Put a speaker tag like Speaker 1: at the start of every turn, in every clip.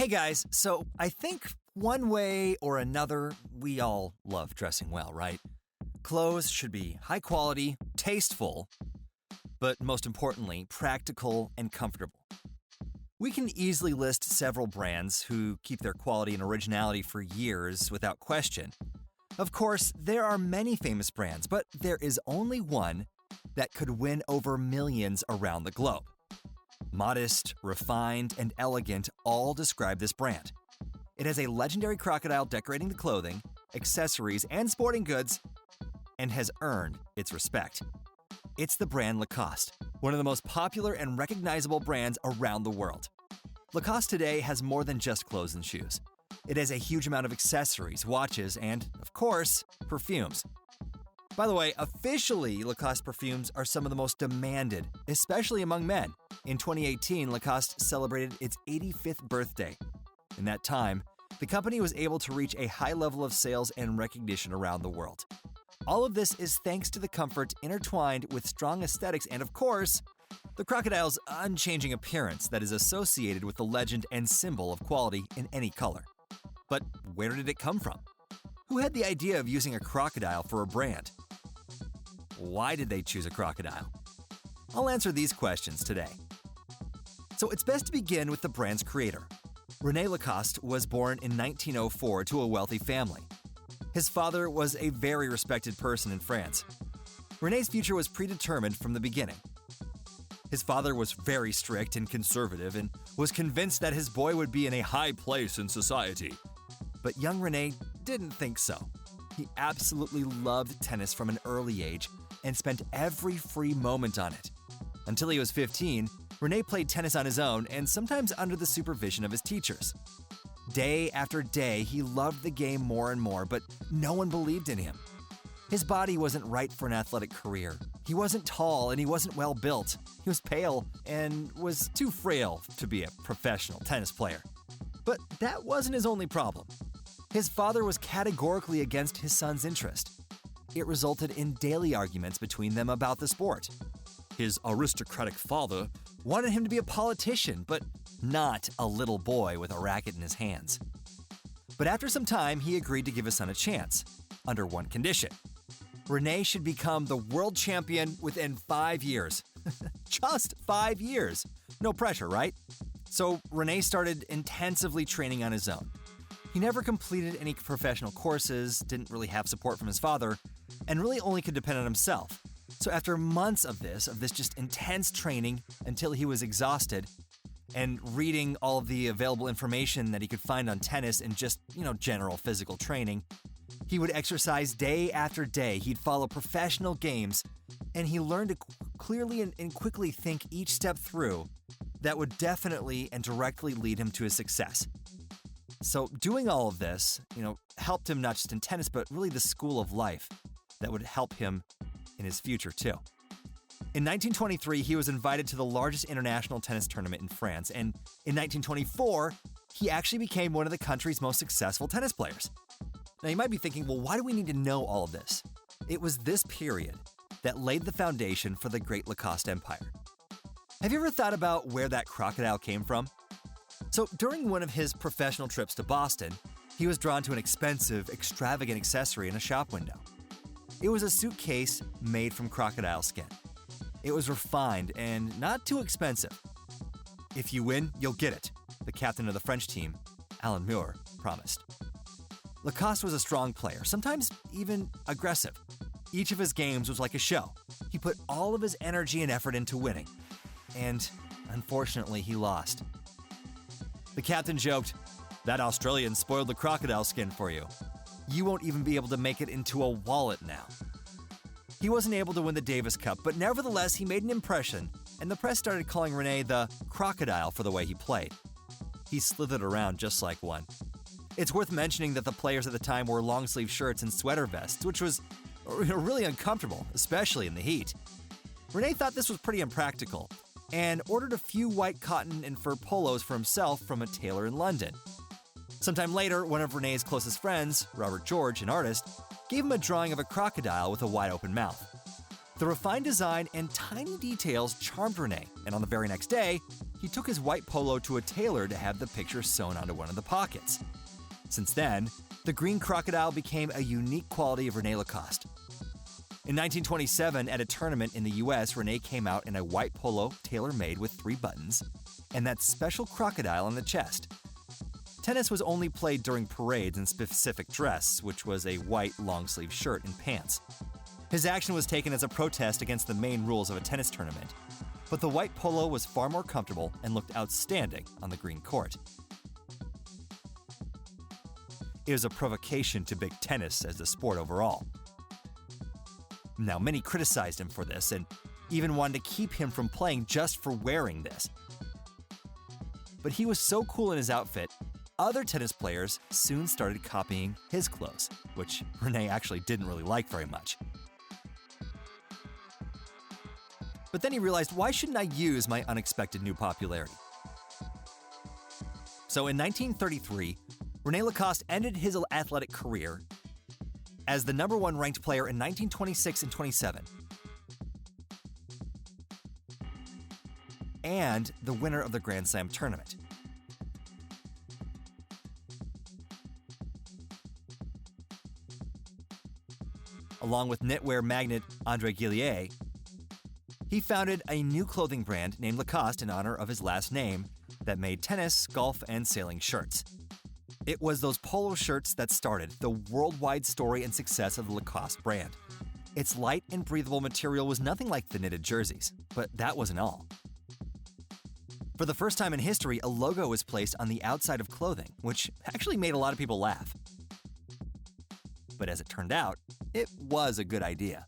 Speaker 1: Hey guys, so I think one way or another, we all love dressing well, right? Clothes should be high quality, tasteful, but most importantly, practical and comfortable. We can easily list several brands who keep their quality and originality for years without question. Of course, there are many famous brands, but there is only one that could win over millions around the globe. Modest, refined, and elegant all describe this brand. It has a legendary crocodile decorating the clothing, accessories, and sporting goods, and has earned its respect. It's the brand Lacoste, one of the most popular and recognizable brands around the world. Lacoste today has more than just clothes and shoes. It has a huge amount of accessories, watches, and, of course, perfumes. By the way, officially, Lacoste perfumes are some of the most demanded, especially among men. In 2018, Lacoste celebrated its 85th birthday. In that time, the company was able to reach a high level of sales and recognition around the world. All of this is thanks to the comfort intertwined with strong aesthetics and, of course, the crocodile's unchanging appearance that is associated with the legend and symbol of quality in any color. But where did it come from? Who had the idea of using a crocodile for a brand? Why did they choose a crocodile? I'll answer these questions today. So it's best to begin with the brand's creator. René Lacoste was born in 1904 to a wealthy family. His father was a very respected person in France. René's future was predetermined from the beginning. His father was very strict and conservative and was convinced that his boy would be in a high place in society. But young René didn't think so. He absolutely loved tennis from an early age and spent every free moment on it. Until he was 15, René played tennis on his own and sometimes under the supervision of his teachers. Day after day, he loved the game more and more, but no one believed in him. His body wasn't right for an athletic career. He wasn't tall and he wasn't well built. He was pale and was too frail to be a professional tennis player. But that wasn't his only problem. His father was categorically against his son's interest. It resulted in daily arguments between them about the sport. His aristocratic father wanted him to be a politician, but not a little boy with a racket in his hands. But after some time, he agreed to give his son a chance, under one condition. René should become the world champion within 5 years. Just 5 years. No pressure, right? So René started intensively training on his own. He never completed any professional courses, didn't really have support from his father, and really only could depend on himself. So after months of this just intense training until he was exhausted and reading all of the available information that he could find on tennis and just, general physical training, he would exercise day after day. He'd follow professional games, and he learned to clearly and quickly think each step through that would definitely and directly lead him to his success. So doing all of this, helped him not just in tennis, but really the school of life that would help him in his future too. In 1923, he was invited to the largest international tennis tournament in France, and in 1924, he actually became one of the country's most successful tennis players. Now you might be thinking, well, why do we need to know all of this? It was this period that laid the foundation for the great Lacoste empire. Have you ever thought about where that crocodile came from? So during one of his professional trips to Boston, he was drawn to an expensive, extravagant accessory in a shop window. It was a suitcase made from crocodile skin. It was refined and not too expensive. If you win, you'll get it, the captain of the French team, Alan Muir, promised. Lacoste was a strong player, sometimes even aggressive. Each of his games was like a show. He put all of his energy and effort into winning. And unfortunately, he lost. The captain joked, "That Australian spoiled the crocodile skin for you. You won't even be able to make it into a wallet now." He wasn't able to win the Davis Cup, but nevertheless, he made an impression, and the press started calling René the crocodile for the way he played. He slithered around just like one. It's worth mentioning that the players at the time wore long-sleeve shirts and sweater vests, which was really uncomfortable, especially in the heat. René thought this was pretty impractical, and ordered a few white cotton and fur polos for himself from a tailor in London. Sometime later, one of René's closest friends, Robert George, an artist, gave him a drawing of a crocodile with a wide-open mouth. The refined design and tiny details charmed René, and on the very next day, he took his white polo to a tailor to have the picture sewn onto one of the pockets. Since then, the green crocodile became a unique quality of René Lacoste. In 1927, at a tournament in the US, René came out in a white polo tailor-made with 3 buttons and that special crocodile on the chest. Tennis was only played during parades in specific dress, which was a white long-sleeve shirt and pants. His action was taken as a protest against the main rules of a tennis tournament, but the white polo was far more comfortable and looked outstanding on the green court. It was a provocation to big tennis as a sport overall. Now, many criticized him for this and even wanted to keep him from playing just for wearing this. But he was so cool in his outfit, other tennis players soon started copying his clothes, which René actually didn't really like very much. But then he realized, why shouldn't I use my unexpected new popularity? So in 1933, René Lacoste ended his athletic career as the number 1 ranked player in 1926 and 27, and the winner of the Grand Slam tournament. Along with knitwear magnate André Gillier, he founded a new clothing brand named Lacoste in honor of his last name that made tennis, golf, and sailing shirts. It was those polo shirts that started the worldwide story and success of the Lacoste brand. Its light and breathable material was nothing like the knitted jerseys, but that wasn't all. For the first time in history, a logo was placed on the outside of clothing, which actually made a lot of people laugh. But as it turned out, it was a good idea.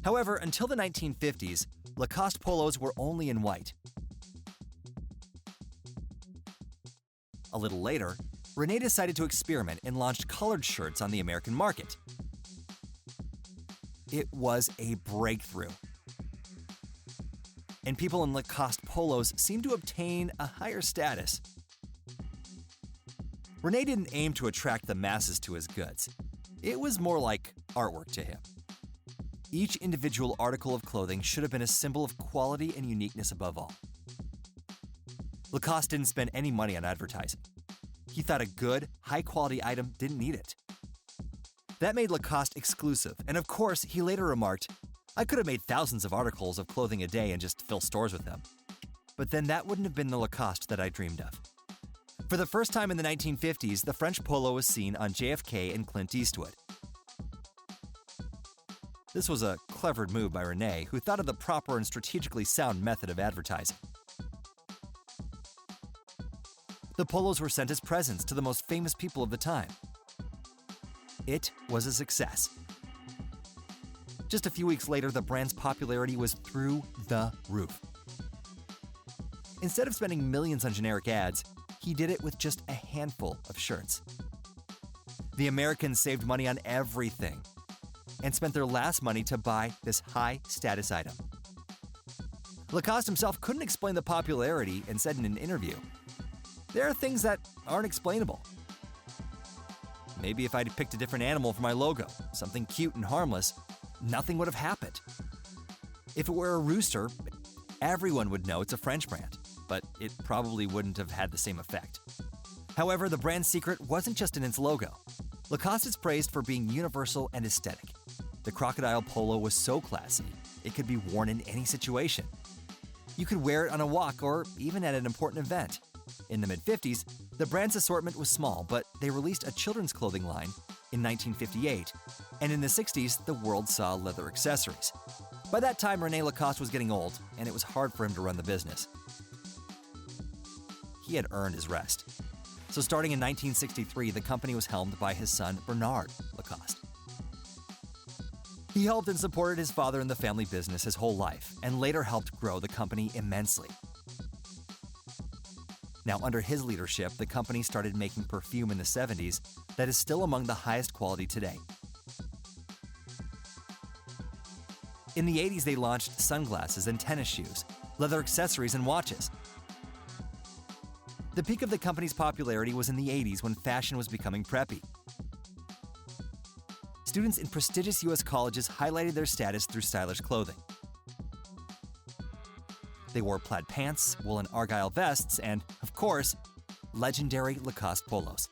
Speaker 1: However, until the 1950s, Lacoste polos were only in white. A little later, René decided to experiment and launched colored shirts on the American market. It was a breakthrough. And people in Lacoste polos seemed to obtain a higher status. René didn't aim to attract the masses to his goods. It was more like artwork to him. Each individual article of clothing should have been a symbol of quality and uniqueness above all. Lacoste didn't spend any money on advertising. He thought a good, high-quality item didn't need it. That made Lacoste exclusive, and of course, he later remarked, "I could have made thousands of articles of clothing a day and just fill stores with them. But then that wouldn't have been the Lacoste that I dreamed of." For the first time in the 1950s, the French polo was seen on JFK and Clint Eastwood. This was a clever move by René, who thought of the proper and strategically sound method of advertising. The polos were sent as presents to the most famous people of the time. It was a success. Just a few weeks later, the brand's popularity was through the roof. Instead of spending millions on generic ads, he did it with just a handful of shirts. The Americans saved money on everything and spent their last money to buy this high-status item. Lacoste himself couldn't explain the popularity and said in an interview, "There are things that aren't explainable. Maybe if I'd picked a different animal for my logo, something cute and harmless, nothing would have happened. If it were a rooster, everyone would know it's a French brand, but it probably wouldn't have had the same effect." However, the brand's secret wasn't just in its logo. Lacoste is praised for being universal and aesthetic. The crocodile polo was so classy, it could be worn in any situation. You could wear it on a walk or even at an important event. In the mid-50s, the brand's assortment was small, but they released a children's clothing line in 1958, and in the 60s, the world saw leather accessories. By that time, René Lacoste was getting old, and it was hard for him to run the business. He had earned his rest. So starting in 1963, the company was helmed by his son, Bernard Lacoste. He helped and supported his father in the family business his whole life, and later helped grow the company immensely. Now, under his leadership, the company started making perfume in the 70s that is still among the highest quality today. In the 80s, they launched sunglasses and tennis shoes, leather accessories, and watches. The peak of the company's popularity was in the 80s when fashion was becoming preppy. Students in prestigious U.S. colleges highlighted their status through stylish clothing. They wore plaid pants, woolen argyle vests, and, of course, legendary Lacoste polos.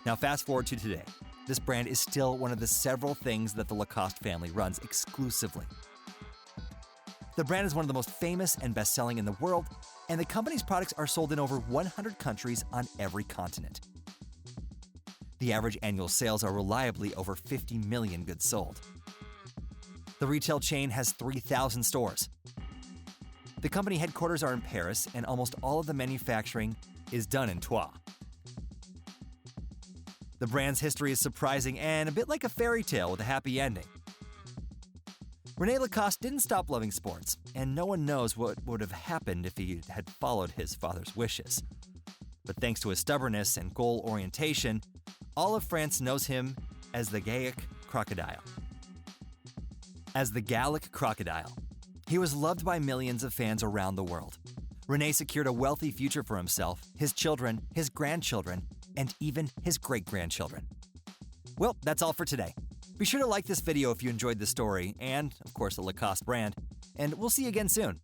Speaker 1: Now fast forward to today. This brand is still one of the several things that the Lacoste family runs exclusively. The brand is one of the most famous and best-selling in the world, and the company's products are sold in over 100 countries on every continent. The average annual sales are reliably over 50 million goods sold. The retail chain has 3,000 stores. The company headquarters are in Paris, and almost all of the manufacturing is done in Troyes. The brand's history is surprising and a bit like a fairy tale with a happy ending. René Lacoste didn't stop loving sports, and no one knows what would have happened if he had followed his father's wishes. But thanks to his stubbornness and goal orientation, all of France knows him as the Gallic Crocodile. As the Gallic Crocodile, he was loved by millions of fans around the world. René secured a wealthy future for himself, his children, his grandchildren, and even his great-grandchildren. Well, that's all for today. Be sure to like this video if you enjoyed the story and, of course, the Lacoste brand, and we'll see you again soon.